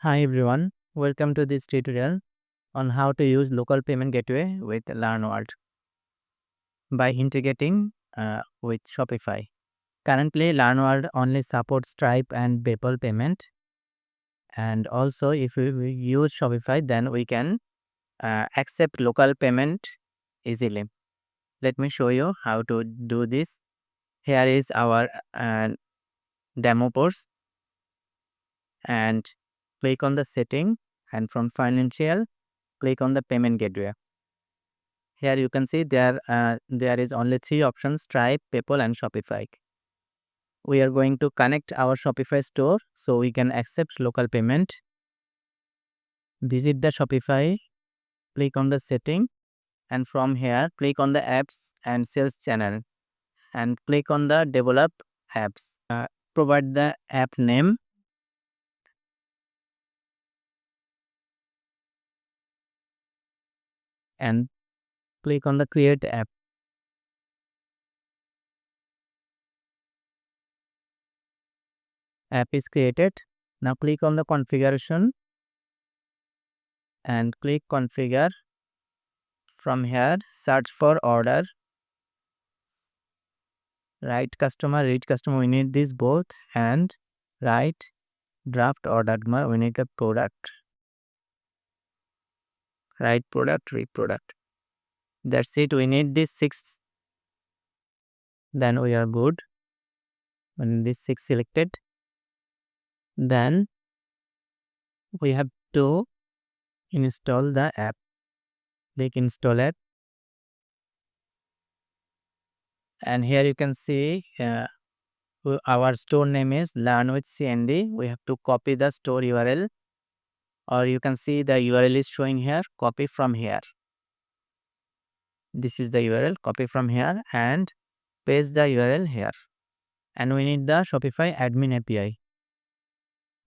Hi everyone, welcome to this tutorial on how to use local payment gateway with LearnWorlds by integrating with Shopify. Currently, LearnWorlds only supports Stripe and PayPal payment, and also if we use Shopify, then we can accept local payment easily. Let me show you how to do this. Here is our demo course, and click on the setting, and from financial, click on the payment gateway. Here you can see there is only 3 options: Stripe, PayPal and Shopify. We are going to connect our Shopify store so we can accept local payment. Visit the Shopify, click on the setting, and from here click on the apps and sales channel and click on the develop apps. Provide the app name and click on the create app. App is created. Now click on the configuration and click configure. From here search for order, write customer, read customer, we need this both, and write draft order, we need the product, write product, read product. That's it, we need this 6. Then we are good. When this 6 selected, then we have to install the app. Click install app, and here you can see our store name is Learn with CND. We have to copy the store URL, or you can see the URL is showing here. Copy from here. This is the URL. Copy from here and paste the URL here. And we need the Shopify admin API,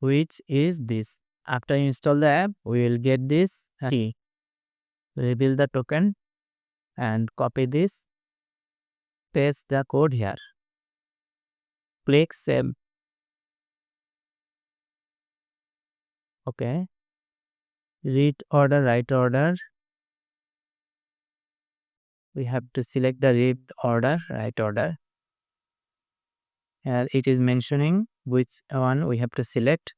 which is this. After you install the app, we will get this key. Reveal the token and copy this. Paste the code here. Click save. Okay. Read order, write order. We have to select the read order, write order. Here it is mentioning which one we have to select.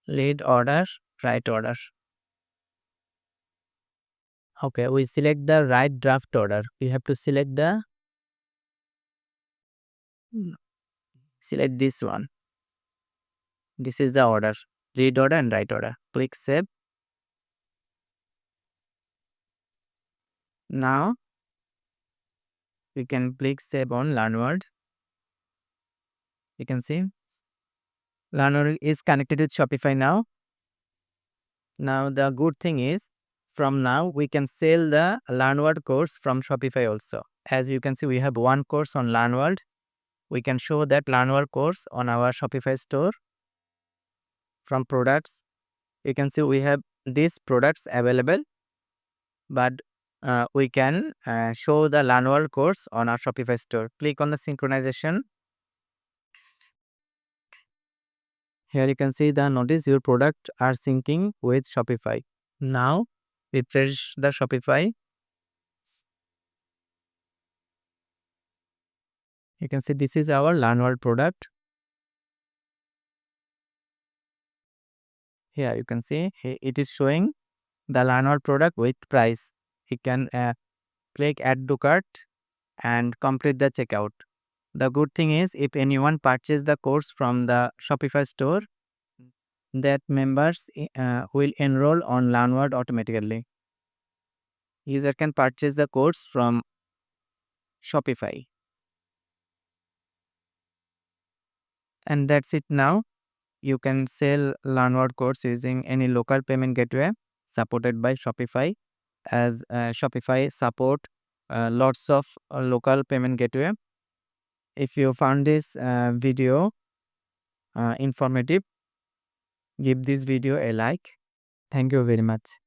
Read order, write order. Okay, we select the right draft order. We have to select this one. This is the order, read order and write order. Click save. Now we can click save on LearnWorlds. You can see LearnWorlds is connected with Shopify now. Now the good thing is, from now we can sell the LearnWorlds course from Shopify also. As you can see, we have one course on LearnWorlds. We can show that LearnWorlds course on our Shopify store. From products, you can see we have these products available, but we can show the LearnWorlds course on our Shopify store. Click on the synchronization. Here you can see the notice your product are syncing with Shopify. Now refresh the Shopify. You can see this is our LearnWorlds product. Here you can see it is showing the LearnWorlds product with price. You can click add to cart and complete the checkout. The good thing is, if anyone purchase the course from the Shopify store, that members will enroll on LearnWorlds automatically. User can purchase the course from Shopify. And that's it now. You can sell LearnWorlds course using any local payment gateway supported by Shopify, as Shopify support lots of local payment gateway. If you found this video informative, give this video a like. Thank you very much.